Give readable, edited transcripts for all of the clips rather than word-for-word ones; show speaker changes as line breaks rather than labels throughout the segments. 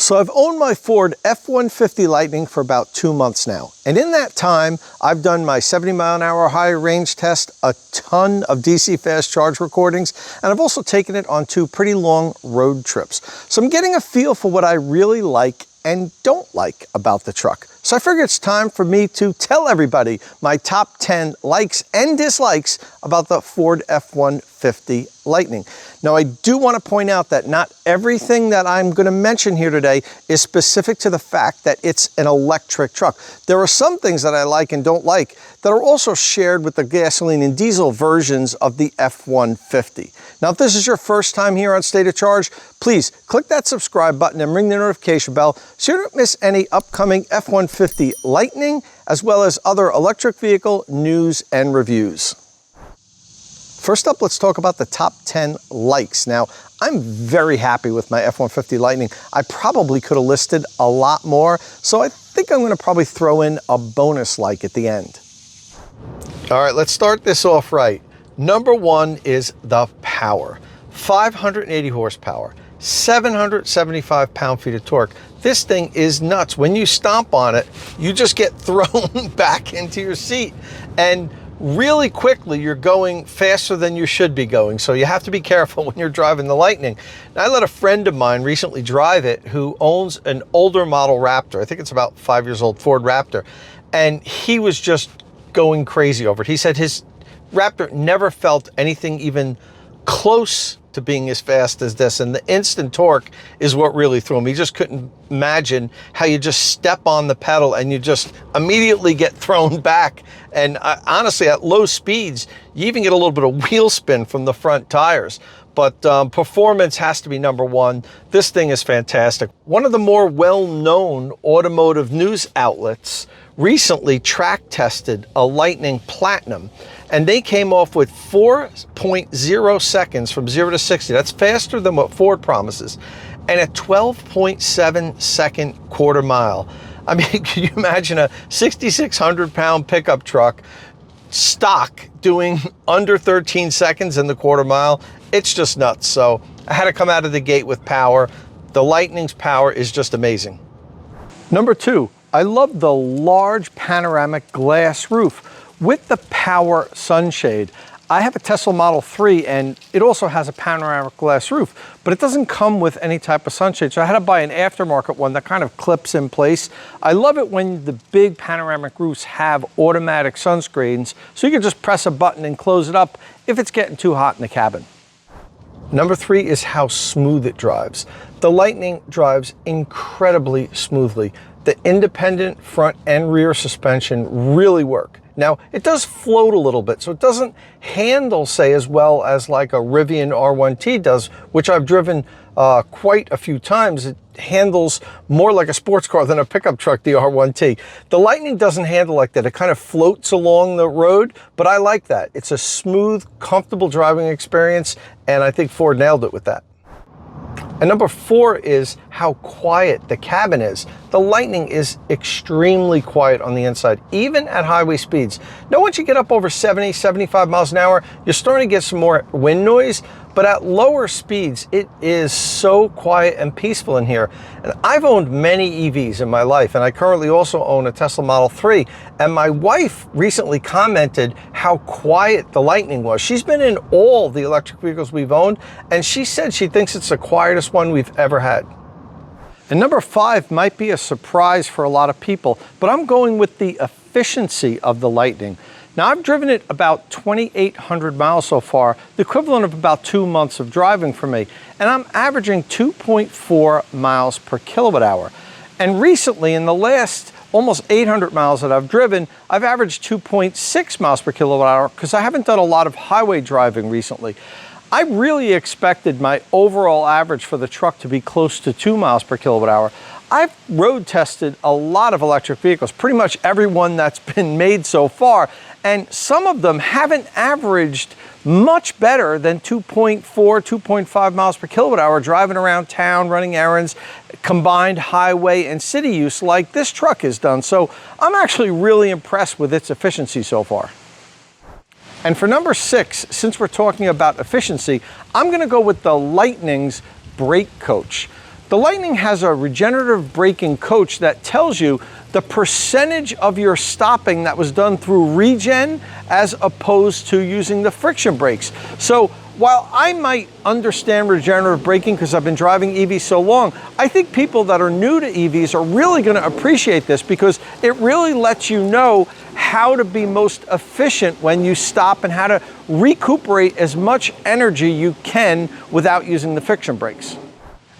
So I've owned my Ford F-150 Lightning for about 2 months now. And in that time, I've done my 70-mile-an-hour high range test, a ton of DC fast charge recordings, and I've also taken it on 2 pretty long road trips. So I'm getting a feel for what I really like and don't like about the truck. So I figure it's time for me to tell everybody my top 10 likes and dislikes about the Ford F-150 Lightning. Now, I do want to point out that not everything that I'm going to mention here today is specific to the fact that it's an electric truck. There are some things that I like and don't like that are also shared with the gasoline and diesel versions of the F-150. Now, if this is your first time here on State of Charge, please click that subscribe button and ring the notification bell so you don't miss any upcoming F-150 Lightning, as well as other electric vehicle news and reviews. First up, let's talk about the top 10 likes. Now, I'm very happy with my F-150 Lightning. I probably could have listed a lot more, so I think I'm going to probably throw in a bonus like at the end. All right, let's start this off right. Number 1 is the power. 580 horsepower, 775 pound-feet of torque. This thing is nuts. When you stomp on it, you just get thrown back into your seat. And really quickly, you're going faster than you should be going. So you have to be careful when you're driving the Lightning. Now, I let a friend of mine recently drive it who owns an older model Raptor. I think it's about 5 years old, Ford Raptor. And he was just going crazy over it. He said his Raptor never felt anything even close to being as fast as this, and the instant torque is what really threw him. He just couldn't imagine how you just step on the pedal and you just immediately get thrown back. And honestly, at low speeds, you even get a little bit of wheel spin from the front tires. But performance has to be number 1. This thing is fantastic. One of the more well-known automotive news outlets recently track tested a Lightning Platinum, and they came off with 4.0 seconds from 0 to 60. That's faster than what Ford promises, and a 12.7 second quarter mile. I mean, can you imagine a 6,600 pound pickup truck stock doing under 13 seconds in the quarter mile? It's just nuts. So I had to come out of the gate with power. The Lightning's power is just amazing. Number 2, I love the large panoramic glass roof with the power sunshade. I have a Tesla Model 3 and it also has a panoramic glass roof, but it doesn't come with any type of sunshade. So I had to buy an aftermarket one that kind of clips in place. I love it when the big panoramic roofs have automatic sunscreens, so you can just press a button and close it up if it's getting too hot in the cabin. Number 3 is how smooth it drives. The Lightning drives incredibly smoothly. The independent front and rear suspension really work. Now, it does float a little bit, so it doesn't handle, say, as well as like a Rivian R1T does, which I've driven quite a few times. It handles more like a sports car than a pickup truck, the R1T. The Lightning doesn't handle like that. It kind of floats along the road, but I like that. It's a smooth, comfortable driving experience, and I think Ford nailed it with that. And number 4 is how quiet the cabin is. The Lightning is extremely quiet on the inside, even at highway speeds. Now, once you get up over 70, 75 miles an hour, you're starting to get some more wind noise, but at lower speeds, it is so quiet and peaceful in here. And I've owned many EVs in my life, and I currently also own a Tesla Model 3, and my wife recently commented how quiet the Lightning was. She's been in all the electric vehicles we've owned, and she said she thinks it's the quietest one we've ever had. And number 5 might be a surprise for a lot of people, but I'm going with the efficiency of the Lightning. Now, I've driven it about 2,800 miles so far, the equivalent of about 2 months of driving for me, and I'm averaging 2.4 miles per kilowatt hour. And recently, in the last almost 800 miles that I've driven, I've averaged 2.6 miles per kilowatt hour because I haven't done a lot of highway driving recently. I really expected my overall average for the truck to be close to 2 miles per kilowatt hour. I've road tested a lot of electric vehicles, pretty much every one that's been made so far, and some of them haven't averaged much better than 2.4, 2.5 miles per kilowatt hour driving around town, running errands, combined highway and city use like this truck has done. So I'm actually really impressed with its efficiency so far. And for number 6, since we're talking about efficiency, I'm going to go with the Lightning's brake coach. The Lightning has a regenerative braking coach that tells you the percentage of your stopping that was done through regen as opposed to using the friction brakes. So while I might understand regenerative braking because I've been driving EVs so long, I think people that are new to EVs are really going to appreciate this because it really lets you know how to be most efficient when you stop and how to recuperate as much energy you can without using the friction brakes.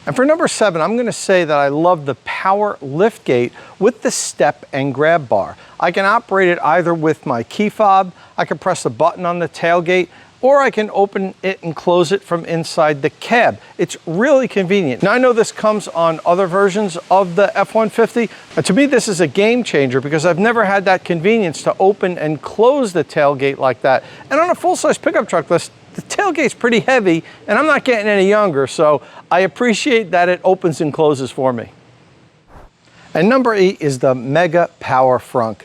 And for number 7, I'm going to say that I love the power liftgate with the step and grab bar. I can operate it either with my key fob, I can press a button on the tailgate, or I can open it and close it from inside the cab. It's really convenient. Now I know this comes on other versions of the F-150, but to me this is a game changer because I've never had that convenience to open and close the tailgate like that. And on a full-size pickup truck list, the tailgate's pretty heavy and I'm not getting any younger, so I appreciate that it opens and closes for me. And number 8 is the Mega Power Frunk.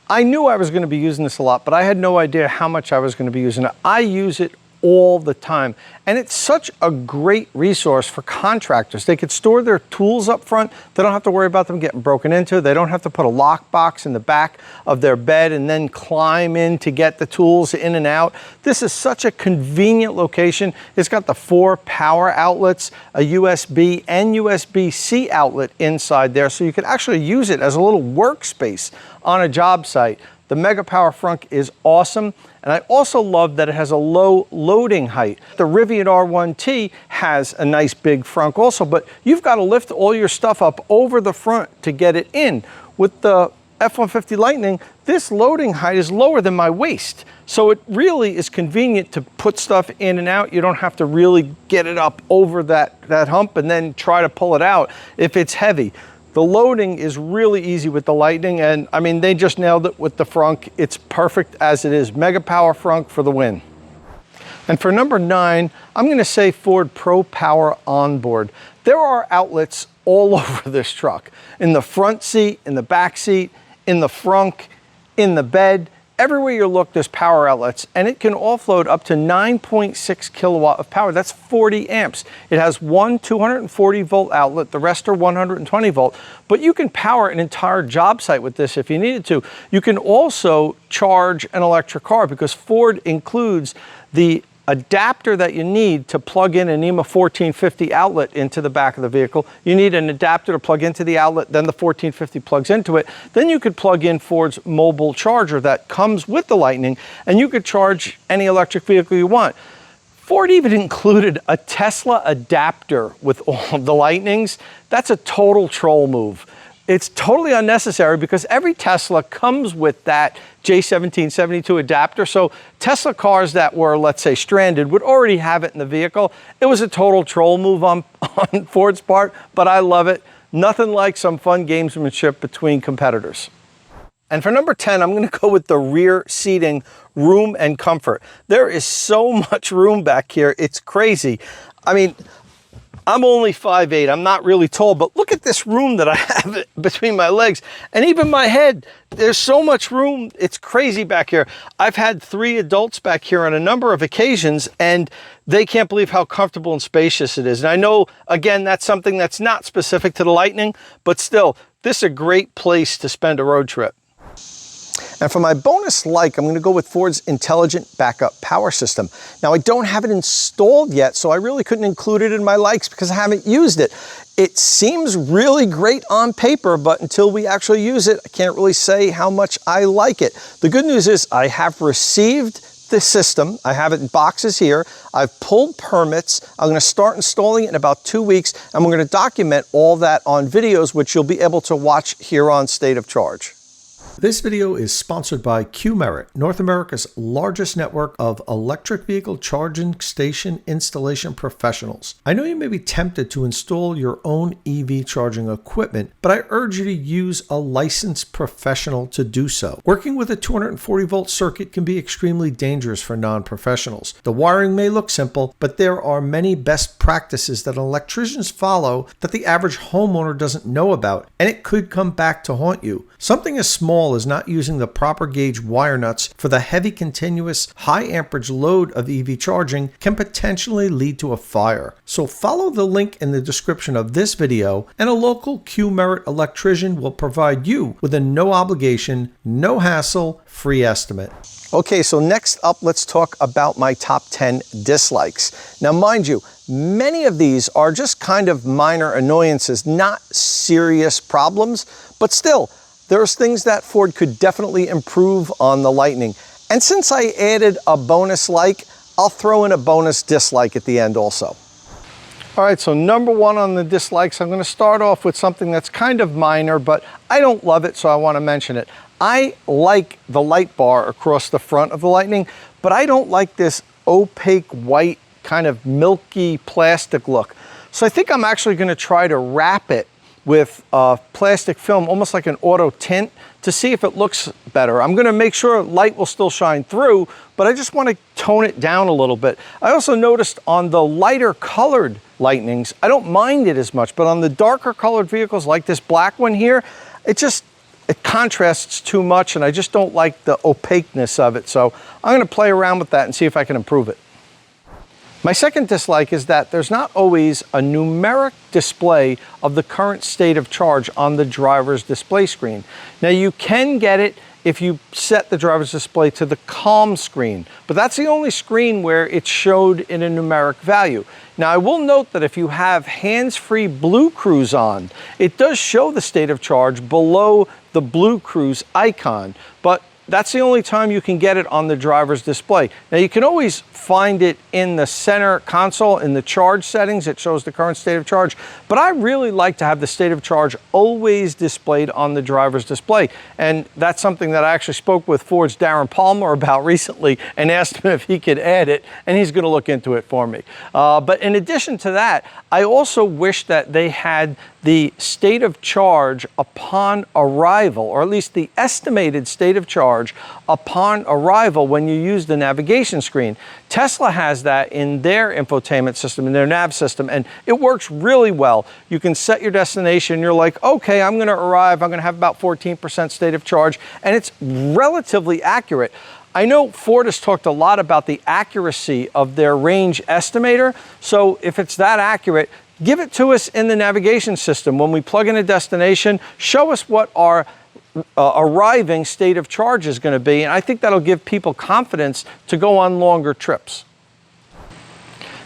I knew I was going to be using this a lot, but I had no idea how much I was going to be using it. I use it all the time, and it's such a great resource for contractors. They could store their tools up front. They don't have to worry about them getting broken into. They don't have to put a lockbox in the back of their bed and then climb in to get the tools in and out. This is such a convenient location. It's got the 4 power outlets, a USB and USB-C outlet inside there, so you can actually use it as a little workspace on a job site. The Mega Power Frunk is awesome, and I also love that it has a low loading height. The Rivian R1T has a nice big frunk also, but you've got to lift all your stuff up over the front to get it in. With the F-150 Lightning, this loading height is lower than my waist, so it really is convenient to put stuff in and out. You don't have to really get it up over that hump and then try to pull it out if it's heavy. The loading is really easy with the Lightning, and I mean, they just nailed it with the frunk. It's perfect as it is. Mega Power Frunk for the win. And for number 9, I'm going to say Ford Pro Power Onboard. There are outlets all over this truck. In the front seat, in the back seat, in the frunk, in the bed. Everywhere you look, there's power outlets, and it can offload up to 9.6 kilowatt of power. That's 40 amps. It has one 240 volt outlet, the rest are 120 volt, but you can power an entire job site with this if you needed to. You can also charge an electric car because Ford includes the adapter that you need to plug in an NEMA 1450 outlet into the back of the vehicle. You need an adapter to plug into the outlet, then the 1450 plugs into it. Then you could plug in Ford's mobile charger that comes with the Lightning, and you could charge any electric vehicle you want. Ford even included a Tesla adapter with all of the Lightnings. That's a total troll move. It's totally unnecessary because every Tesla comes with that J1772 adapter. So Tesla cars that were, let's say, stranded would already have it in the vehicle. It was a total troll move on Ford's part, but I love it. Nothing like some fun gamesmanship between competitors. And for number 10, I'm going to go with the rear seating, room and comfort. There is so much room back here. It's crazy. I mean, I'm only 5'8", I'm not really tall, but look at this room that I have between my legs and even my head. There's so much room, it's crazy back here. I've had 3 adults back here on a number of occasions and they can't believe how comfortable and spacious it is. And I know, again, that's something that's not specific to the Lightning, but still, this is a great place to spend a road trip. And for my bonus like, I'm going to go with Ford's Intelligent Backup Power System. Now, I don't have it installed yet, so I really couldn't include it in my likes because I haven't used it. It seems really great on paper, but until we actually use it, I can't really say how much I like it. The good news is I have received the system. I have it in boxes here. I've pulled permits. I'm going to start installing it in about 2 weeks, and we're going to document all that on videos, which you'll be able to watch here on State of Charge. This video is sponsored by Qmerit, North America's largest network of electric vehicle charging station installation professionals. I know you may be tempted to install your own EV charging equipment, but I urge you to use a licensed professional to do so. Working with a 240 volt circuit can be extremely dangerous for non-professionals. The wiring may look simple, but there are many best practices that electricians follow that the average homeowner doesn't know about, and it could come back to haunt you. Something as small small is not using the proper gauge wire nuts for the heavy continuous high amperage load of EV charging can potentially lead to a fire. So follow the link in the description of this video and a local Q-Merit electrician will provide you with a no obligation, no hassle, free estimate. Okay, so next up, let's talk about my top 10 dislikes. Now, mind you, many of these are just kind of minor annoyances, not serious problems, but still, there's things that Ford could definitely improve on the Lightning. And since I added a bonus like, I'll throw in a bonus dislike at the end also. All right, so number one on the dislikes, I'm going to start off with something that's kind of minor, but I don't love it, so I want to mention it. I like the light bar across the front of the Lightning, but I don't like this opaque white kind of milky plastic look. So I think I'm actually going to try to wrap it with plastic film, almost like an auto tint, to see if it looks better. I'm going to make sure light will still shine through, but I just want to tone it down a little bit. I also noticed on the lighter colored Lightnings, I don't mind it as much, but on the darker colored vehicles like this black one here, it contrasts too much and I just don't like the opaqueness of it. So I'm going to play around with that and see if I can improve it. My second dislike is that there's not always a numeric display of the current state of charge on the driver's display screen. Now you can get it if you set the driver's display to the calm screen, but that's the only screen where it's showed in a numeric value. Now I will note that if you have hands-free Blue Cruise on, it does show the state of charge below the Blue Cruise icon, but that's the only time you can get it on the driver's display. Now you can always find it in the center console in the charge settings. It shows the current state of charge, but I really like to have the state of charge always displayed on the driver's display. And that's something that I actually spoke with Ford's Darren Palmer about recently and asked him if he could add it, and he's gonna look into it for me. But in addition to that, I also wish that they had the state of charge upon arrival, or at least the estimated state of charge upon arrival when you use the navigation screen. Tesla has that in their infotainment system, in their nav system, and it works really well. You can set your destination, you're like, okay, I'm gonna arrive, I'm gonna have about 14% state of charge, and it's relatively accurate. I know Ford has talked a lot about the accuracy of their range estimator, so if it's that accurate, give it to us in the navigation system. When we plug in a destination, show us what our arriving state of charge is going to be, and I think that'll give people confidence to go on longer trips.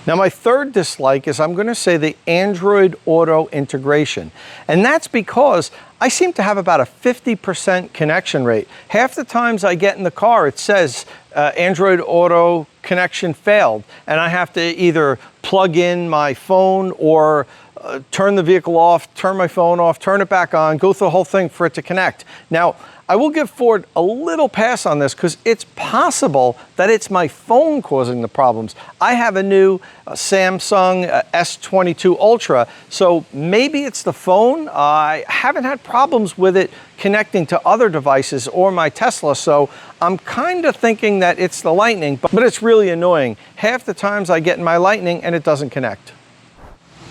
Now my third dislike is I'm going to say the Android Auto integration, and that's because I seem to have about a 50% connection rate. Half the times I get in the car it says Android Auto connection failed, and I have to either plug in my phone or turn the vehicle off, turn my phone off, turn it back on, go through the whole thing for it to connect. Now, I will give Ford a little pass on this because it's possible that it's my phone causing the problems. I have a new Samsung S22 Ultra, so maybe it's the phone. I haven't had problems with it connecting to other devices or my Tesla, so I'm kind of thinking that it's the Lightning, but it's really annoying. Half the times I get in my Lightning and it doesn't connect.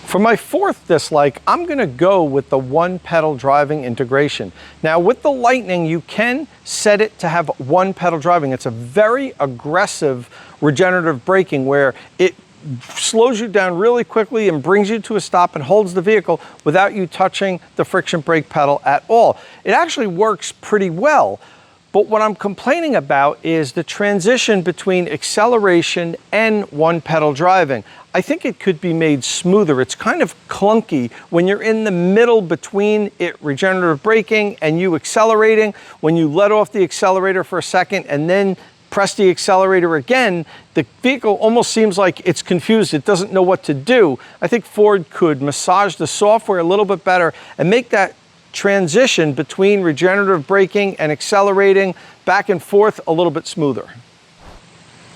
For my fourth dislike, I'm going to go with the one-pedal driving integration. Now, with the Lightning, you can set it to have one-pedal driving. It's a very aggressive regenerative braking where it slows you down really quickly and brings you to a stop and holds the vehicle without you touching the friction brake pedal at all. It actually works pretty well. But what I'm complaining about is the transition between acceleration and one-pedal driving. I think it could be made smoother. It's kind of clunky when you're in the middle between it regenerative braking and you accelerating. When you let off the accelerator for a second and then press the accelerator again, the vehicle almost seems like it's confused. It doesn't know what to do. I think Ford could massage the software a little bit better and make that transition between regenerative braking and accelerating back and forth a little bit smoother.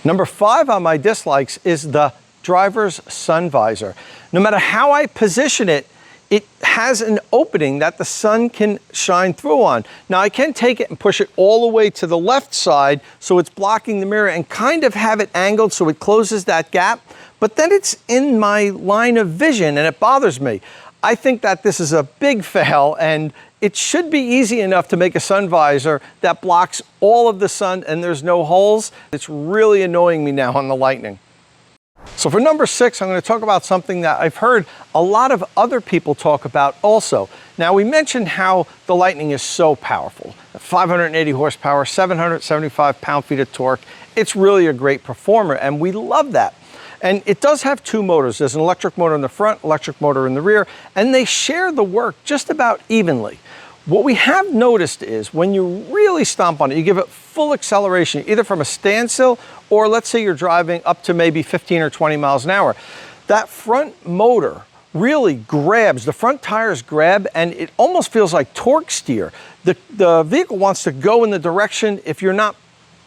Number 5 on my dislikes is the driver's sun visor. No matter how I position it, it has an opening that the sun can shine through on. Now I can take it and push it all the way to the left side so it's blocking the mirror and kind of have it angled so it closes that gap, but then it's in my line of vision and it bothers me. I think that this is a big fail, and it should be easy enough to make a sun visor that blocks all of the sun and there's no holes. It's really annoying me now on the Lightning. So for number 6, I'm going to talk about something that I've heard a lot of other people talk about also. Now, we mentioned how the Lightning is so powerful. 580 horsepower, 775 pound-feet of torque. It's really a great performer, and we love that. And it does have 2 motors. There's an electric motor in the front, electric motor in the rear, and they share the work just about evenly. What we have noticed is when you really stomp on it, you give it full acceleration, either from a standstill or let's say you're driving up to maybe 15 or 20 miles an hour. That front motor really grabs, the front tires grab, and it almost feels like torque steer. The vehicle wants to go in the direction if you're not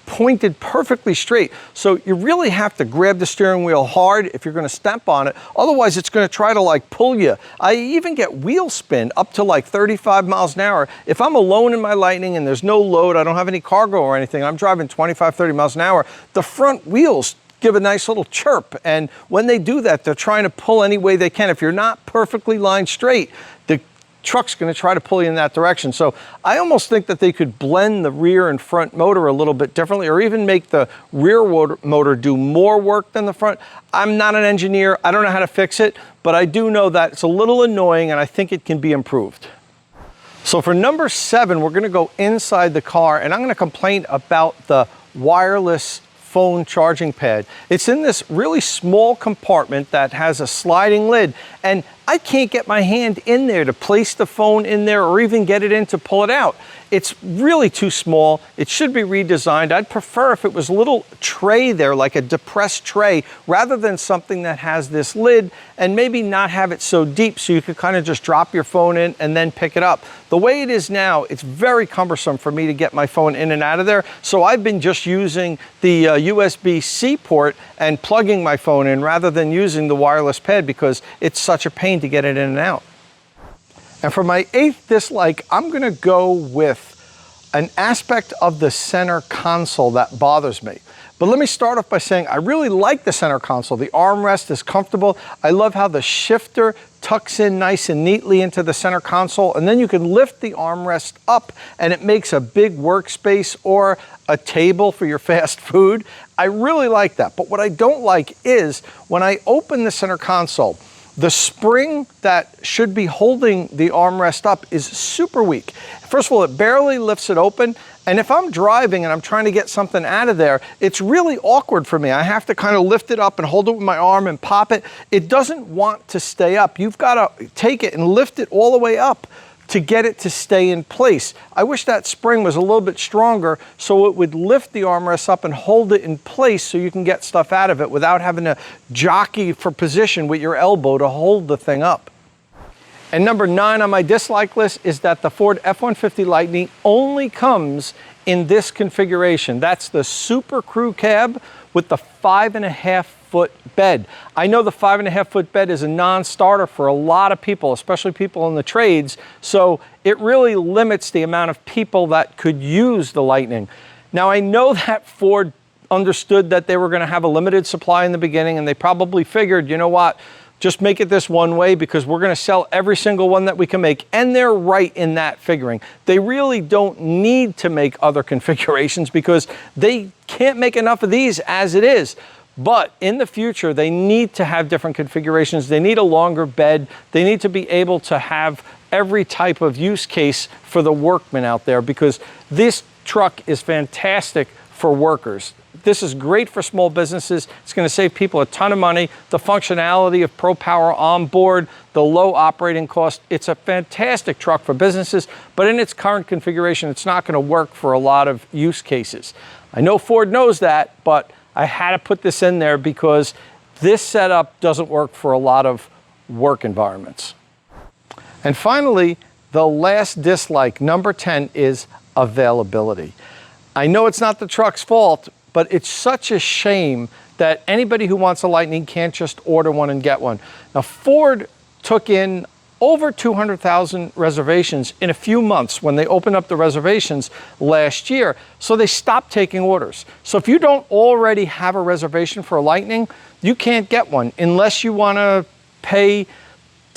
pointed perfectly straight. So you really have to grab the steering wheel hard if you're going to step on it. Otherwise, it's going to try to like pull you. I even get wheel spin up to like 35 miles an hour. If I'm alone in my Lightning and there's no load, I don't have any cargo or anything, I'm driving 25, 30 miles an hour, the front wheels give a nice little chirp. And when they do that, they're trying to pull any way they can. If you're not perfectly lined straight, the truck's going to try to pull you in that direction. So I almost think that they could blend the rear and front motor a little bit differently, or even make the rear motor do more work than the front. I'm not an engineer. I don't know how to fix it, but I do know that it's a little annoying and I think it can be improved. So for number 7, we're going to go inside the car, and I'm going to complain about the wireless phone charging pad. It's in this really small compartment that has a sliding lid, and I can't get my hand in there to place the phone in there or even get it in to pull it out. It's really too small. It should be redesigned. I'd prefer if it was a little tray there, like a depressed tray, rather than something that has this lid, and maybe not have it so deep so you could kind of just drop your phone in and then pick it up. The way it is now, it's very cumbersome for me to get my phone in and out of there. So I've been just using the USB-C port and plugging my phone in rather than using the wireless pad, because it's such a pain to get it in and out. And for my 8th dislike, I'm going to go with an aspect of the center console that bothers me. But let me start off by saying I really like the center console. The armrest is comfortable. I love how the shifter tucks in nice and neatly into the center console, and then you can lift the armrest up and it makes a big workspace or a table for your fast food. I really like that. But what I don't like is when I open the center console, the spring that should be holding the armrest up is super weak. First of all, it barely lifts it open. And if I'm driving and I'm trying to get something out of there, it's really awkward for me. I have to kind of lift it up and hold it with my arm and pop it. It doesn't want to stay up. You've got to take it and lift it all the way up to get it to stay in place. I wish that spring was a little bit stronger so it would lift the armrest up and hold it in place so you can get stuff out of it without having to jockey for position with your elbow to hold the thing up. And number 9 on my dislike list is that the Ford F-150 Lightning only comes in this configuration. That's the Super Crew Cab with the 5.5-foot bed. I know the 5.5-foot bed is a non-starter for a lot of people, especially people in the trades, so it really limits the amount of people that could use the Lightning. Now, I know that Ford understood that they were going to have a limited supply in the beginning, and they probably figured, you know what, just make it this one way because we're going to sell every single one that we can make. And they're right in that figuring. They really don't need to make other configurations because they can't make enough of these as it is. But in the future, they need to have different configurations. They need a longer bed. They need to be able to have every type of use case for the workman out there, because this truck is fantastic for workers. This is great for small businesses. It's going to save people a ton of money. The functionality of Pro Power on board, the low operating cost, it's a fantastic truck for businesses, but in its current configuration, it's not going to work for a lot of use cases. I know Ford knows that, but I had to put this in there because this setup doesn't work for a lot of work environments. And finally, the last dislike, number 10, is availability. I know it's not the truck's fault, but it's such a shame that anybody who wants a Lightning can't just order one and get one. Now, Ford took in over 200,000 reservations in a few months when they opened up the reservations last year, so they stopped taking orders. So if you don't already have a reservation for a Lightning, you can't get one unless you want to pay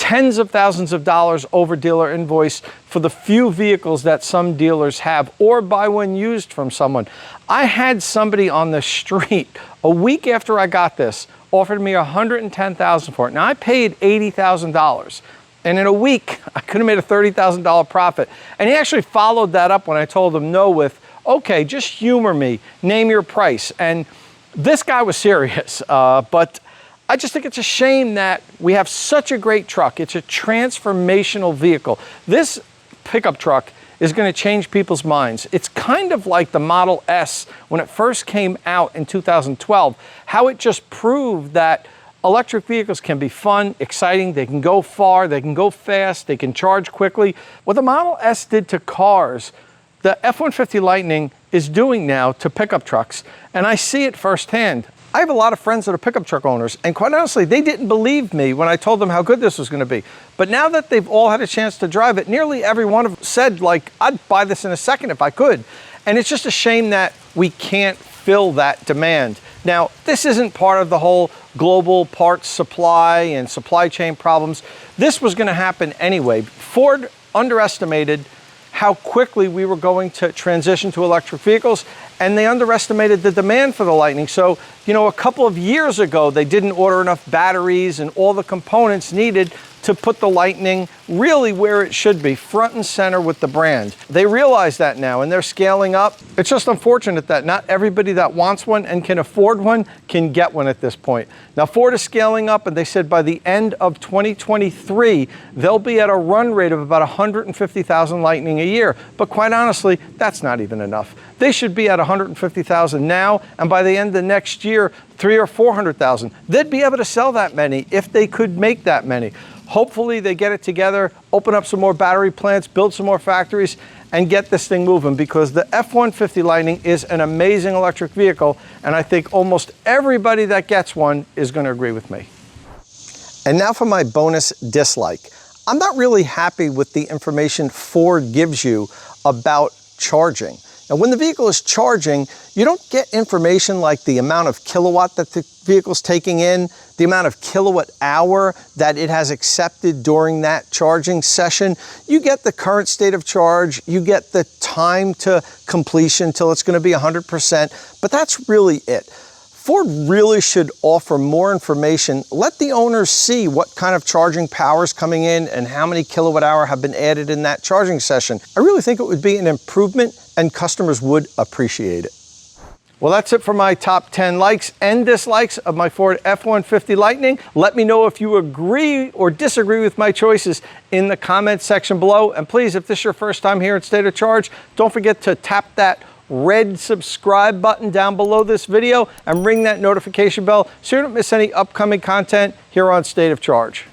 tens of thousands of dollars over dealer invoice for the few vehicles that some dealers have, or buy one used from someone. I had somebody on the street a week after I got this offered me $110,000 for it. Now I paid $80,000. And in a week, I could have made a $30,000 profit. And he actually followed that up when I told him no with, okay, just humor me, name your price. And this guy was serious, but I just think it's a shame that we have such a great truck. It's a transformational vehicle. This pickup truck is going to change people's minds. It's kind of like the Model S when it first came out in 2012, how it just proved that electric vehicles can be fun, exciting, they can go far, they can go fast, they can charge quickly. What the Model S did to cars, the F-150 Lightning is doing now to pickup trucks, and I see it firsthand. I have a lot of friends that are pickup truck owners, and quite honestly, they didn't believe me when I told them how good this was going to be. But now that they've all had a chance to drive it, nearly every one of them said, like, I'd buy this in a second if I could. And it's just a shame that we can't fill that demand. Now, this isn't part of the whole global parts supply and supply chain problems. This was going to happen anyway. Ford underestimated how quickly we were going to transition to electric vehicles, and they underestimated the demand for the Lightning. So, you know, a couple of years ago, they didn't order enough batteries and all the components needed to put the Lightning really where it should be, front and center with the brand. They realize that now, and they're scaling up. It's just unfortunate that not everybody that wants one and can afford one can get one at this point. Now, Ford is scaling up, and they said by the end of 2023, they'll be at a run rate of about 150,000 Lightning a year. But quite honestly, that's not even enough. They should be at 150,000 now, and by the end of next year, 300,000 or 400,000. They'd be able to sell that many if they could make that many. Hopefully they get it together, open up some more battery plants, build some more factories, and get this thing moving, because the F-150 Lightning is an amazing electric vehicle, and I think almost everybody that gets one is going to agree with me. And now for my bonus dislike. I'm not really happy with the information Ford gives you about charging. Now, when the vehicle is charging, you don't get information like the amount of kilowatt that the vehicle's taking in, the amount of kilowatt hour that it has accepted during that charging session. You get the current state of charge, you get the time to completion till it's going to be 100%, but that's really it. Ford really should offer more information. Let the owners see what kind of charging power is coming in and how many kilowatt hour have been added in that charging session. I really think it would be an improvement, and customers would appreciate it. Well, that's it for my top 10 likes and dislikes of my Ford F-150 Lightning. Let me know if you agree or disagree with my choices in the comments section below. And please, if this is your first time here at State of Charge, don't forget to tap that red subscribe button down below this video and ring that notification bell so you don't miss any upcoming content here on State of Charge.